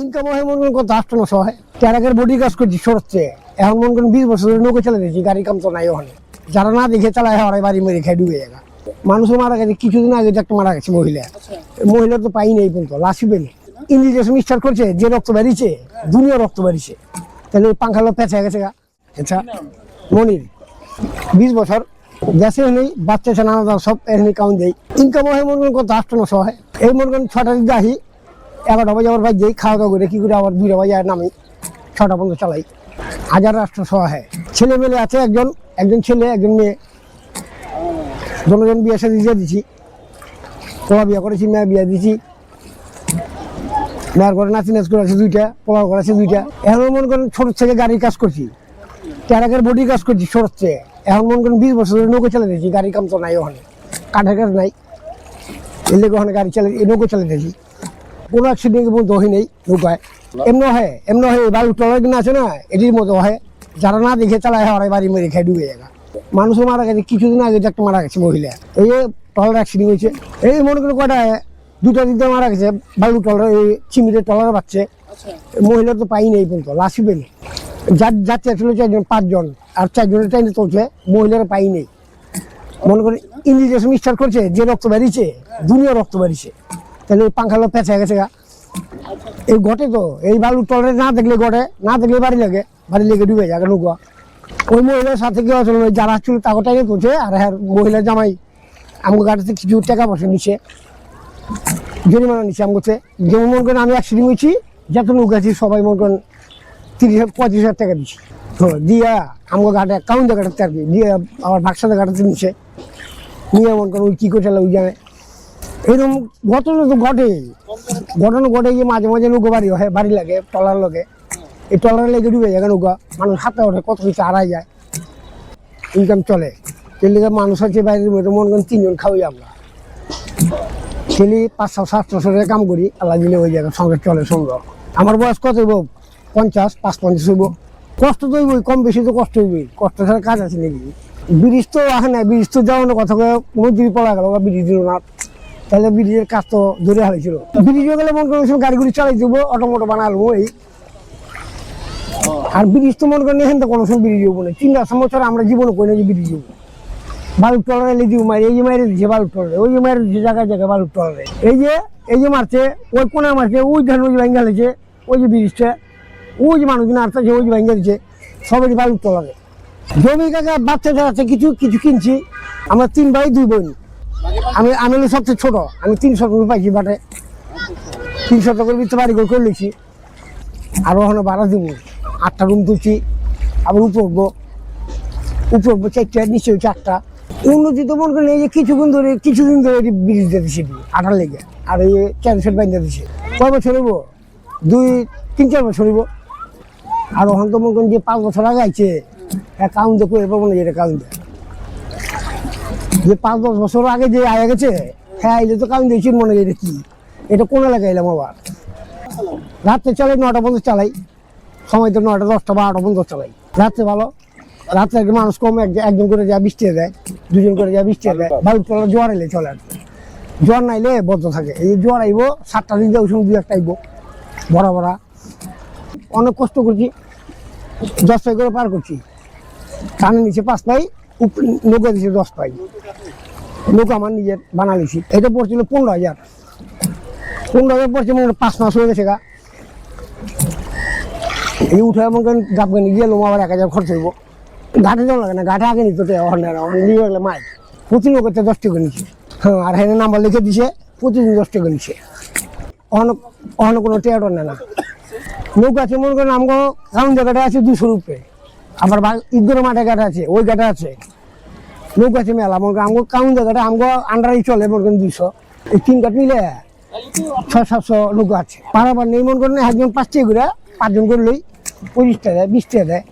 Income হয় মনে করেন কত 8-900 হয়। ট্যারাকের বডি কাজ করছি সরছে, এখন মনে করেন 20 বছর ধরে নৌকা চালা দিয়েছি, গাড়ি কাম তো নাই ওখানে। যারা না দেখে চালায় হারাই বাড়ি মেরে খাই ডুবে যায়। মানুষও মারা গেছে, কিছুদিন আগে একটা মারা গেছে মহিলা তো পাই নেই পর্যন্ত, লাশই পেনি। ইঞ্জিনিয়ার স্টার্ট করছে, যে রক্ত বেরিয়েছে দুনিয়া রক্ত বেরিয়েছে, তাহলে ওই পাঙ্খালো পেঁচা গেছে গা। আচ্ছা মনির 20 বছর গ্যাসে নেই, বাচ্চা আছে নানা সব এখানে কাউন্ট দেয়। ইনকাম হয় মনে করেন কত 8-900 হয়। এই মনে করেন 6টার দিকে আসি, 11টা বাজে আবার যাই, খাওয়া দাওয়া করে কি করে আবার 2টা বাজে নামি, 6টা পর্যন্ত চালাই। 1800 হয়। ছেলে মেলে আছে একজন ছেলে একজন মেয়ে, দুজন বিয়ে সাথে দিয়ে দিচ্ছি। পোলা বিয়ে করেছি, মেয়ে বিয়ে দিচ্ছি, মেয়ের ঘরে নাচি নাচ করেছে 2টা, পোলার ঘর আছে 2টা। এখন মনে করেন ছোট থেকে গাড়ির কাজ করছি, ট্যারাকের বডি কাজ করছি সরছে, এখন মনে করেন 20 বছর ধরে নৌকা চালা দিয়েছি, গাড়ি কাম তো নাই ওখানে, কাঠের কাজ নাই, এর লেগে ওখানে গাড়ি চালিয়ে নৌকা চালা দিয়েছি। কোনো অ্যাক্সিডেন্ট বলতে হয় নেই নৌকায়। এমন হয় বাড়ি টলার কিনা আছে না, এটির মতো হয়, যারা না দেখে চালায় হারাই বাড়ি মেরে খাই ডুবে যায়। মানুষও মারা গেছে, কিছুদিন আগে একটা মারা গেছে মহিলা, এই যে টলার অ্যাক্সিডেন্ট হয়েছে। এই মনে করেন কয়টা 2টা দিকে মারা গেছে, বালু টলার এই চিমিরের টলার বাচ্চে। মহিলা তো পাই নেই পর্যন্ত, লাশই পেনি। যাচ্ছে আসলে 4জন 5জন, আর 4জনের টাইমে চলছে, মহিলারা পাই নেই। মনে করেন ইঞ্জিনিয়ার স্টার্ট করছে, যে রক্ত বেরিয়েছে দুনিয়া রক্ত বেরিয়েছে, তাহলে ওই পাঙ্খালো পেঁচা গেছে গা। এই ঘটে তো, এই বালু টলারে না দেখলে ঘটে, না দেখলে বাড়ি লেগে ডুবে যায় নৌকা। ওই মহিলার সাথে কেউ আসলে যারা ছিল তাকে টাইমে করছে, আর হ্যাঁ মহিলার জামাই আমাকে গাড়িতে কিছু টাকা পয়সা নিচ্ছে, জরিমানা নিচ্ছে আমাকে। যেমন মনে করেন আমি অ্যাক্সিডেন্ট হয়েছি, যত নৌকা আছি সবাই মনে করেন 30,000-35,000 টাকা দিচ্ছি, দিয়া আমাকে ঘাটে কাউন্টে ঘাটাতে আর কি, দিয়ে আবার ভাগসাতে ঘাটাতে নিচ্ছে, নিয়ে মনে করেন ওই কী করছে ওই জায়গায়। এরকম ঘটনা তো ঘটে যে মাঝে মাঝে নৌকা বাড়ি লাগে টলার লগে, এই টলার লেগে ডুবে যায় নৌকা, মানুষ হাতে ওঠে, কত কিছু হারাই যায়, ইনকাম চলে। এর লেগে মানুষ আছে বাইরের মধ্যে মনে করেন 3জন খাওয়াই আমরা, ছেলে 500-700 কাম করি, আল্লাহ দিলে ওই জায়গায় সংসার চলে সুন্দর। আমার বয়স কত হইব? 50-55 হইব। কষ্ট তো হইবই, কম বেশি তো কষ্ট হইবই, কষ্ট ছাড়া কাজ আছে নাকি? ব্রিজ তো আসে না, ব্রিজ তো যাওয়ানোর কথা নদী পড়া গেল, ব্রিজ দিল না, তাহলে ব্রিজের কাজ তো ধরে হারাইছিল। ব্রিজ হয়ে গেলে মনে করেন গাড়িগুলি চালাই দেবো, অটোমোটো বানালো এই। আর ব্রিজ তো মনে করেন এখান তো কোনো সময় ব্রিজ হবো না, 3 বছর আমরা জীবনে করি না যে ব্রিজ হবো। বালুর টলারে এলে দিব মারি, এই যে মারি দিচ্ছে বালুর টলারে, ওই যে মারি দিচ্ছে জায়গায় জায়গায় বালুর টলারে, এই যে মারছে, ওই কোনা মারছে, ওই ধান ওই ভাঙ্গা লেছে, ওই যে ব্রিজটা, ওই যে মানুষজন আসছে ওই যে ভাঙ্গা দিচ্ছে, সবাই বালুর টলারে। জমি কাকা বাচ্চা যাচ্ছে, কিছু কিনছি। আমরা 3 ভাই 2 বোন, আমি সবচেয়ে ছোট, আমি 300 টাকা পাইছি বাটে, 300 টাকার ভিতরে বাড়ি করে লিখছি। আরো ওখানে ভাড়া দিব, 8টা রুম তুলছি, আবার উপর উঠবো 4টা, নিচে 4টা। উন্নতি তো মনে করেন এই যে কিছুদিন ধরে ব্রিজ দিয়েছি আঠার লেগে, আর এই 4 সেট বাইন্দা দিচ্ছে। কয় বছর হইব? 2-3-4 বছর হইব। আর ওখানে তো মনে করেন যে 5 বছর আগে আইছে, হ্যাঁ কাউন্ট করে পাবো না, যেটা কাউন্ট যে 5-10 বছর আগে যে আয়া গেছে, হ্যাঁ আইলে তো কাউন্ট দিয়েছি মনে হয়। এটা কি, এটা কোন এলাকায় এলাম আবার? রাত্রে চালাই 9টা পর্যন্ত চালাই, সময় তো 9টা 10টা 12টা পর্যন্ত চালাই। রাত্রে ভালো, রাত্রে একজন মানুষ কম, একজন করে যা 20 টাকা দেয়, 2জন করে যা 20 টাকা দেয়। বালু টলা জোয়ার এলে চলে, আর জোয়ার নাইলে বদ্ধ থাকে। এই জোয়ার আইব 7টা দিন ওই সময় 2-1টা আইব ভরা। অনেক কষ্ট করছি, 10 পাই করে পার করছি। কানে নিচে 5 পাই, নৌকা দিচ্ছে 10 পাই। নৌকা আমার নিজের বানালিছি। এটা পড়ছিল 15,000 পড়ছে, মনে 5 মাস হয়ে গেছে গা। এই উঠে মনে করেন গাবগানি গিয়ে লোম আবার 1,000 খরচ হইব। ঘাটে যাওয়া লাগে না, ঘাটে আগে নিত নিয়ে গেলে মাই প্রতি নৌকাতে 10 টাকা নিচ্ছে। হ্যাঁ, আর হ্যাঁ নাম্বার লিখে দিছে, প্রতিদিন 10 টাকা নিচ্ছে। অন্য কোনো টেয়ার নেয় না। নৌকা আছে মনে করেন আমগো কাউন্ট জায়গাটা আছে 200 রুপে, আবার ঈদগড় মাঠে ঘাটে আছে, ওই ঘাটে আছে নৌকা আছে মেলা। মনে করেন আমগো কাউন্ট জায়গাটা আমগো আন্ডারেই চলে, মনে করেন 200। এই 3 ঘাট নিলে 600-700 নৌকা আছে। পারাবার নেই মনে করেন একজন 5 টাকা করে, 5জন করে লই 25 টাকা দেয়, 20 টাকা দেয়,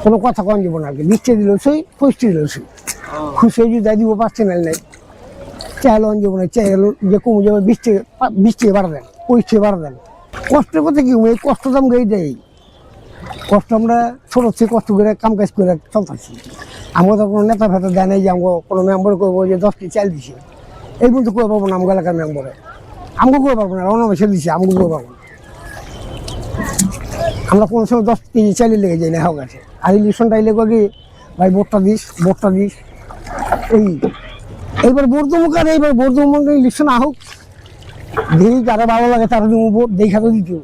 কোনো কথা কম দিব না আর কি। 20 টাকা দিল সই, 25 টাকা দিল সই, খুশি যদি দেয় দিব, 5 টাকা নেই চাইলে অন যাবো না, চাইলে যে কমে যাবে 20 টাকা বাড়া দেন, 25 টাকা বাড়া দেন। কষ্টের কথা কি, এই কষ্ট দাম গাই দেয়, কষ্ট আমরা ছোট থেকে কষ্ট করে কাম কাজ করে চলতেছি। আমরা তো কোনো নেতা ফেতা দেয় নাই যে আমাকে কোনো মেম্বার করবো যে 10 টাকা চাল দিছে, এই পর্যন্ত করে পাবো না। আমগো এলাকার মেম্বারে আমাকে করে পারবো না, অনাবাসে দিচ্ছে, আমাকে করে পাবো না। আমরা কোনো সময় 10 কেজি চাইলে লেগে যাই না কাছে। আর ইলেকশনটা এলে কি ভাই ভোটটা দিস এই এইবার ভোট দেবো কার, এইবার ভোট দেবো ইলেকশন আহুক, দেখি যারা ভালো লাগে তারা দেবো ভোট, দেখা তো দিতেও।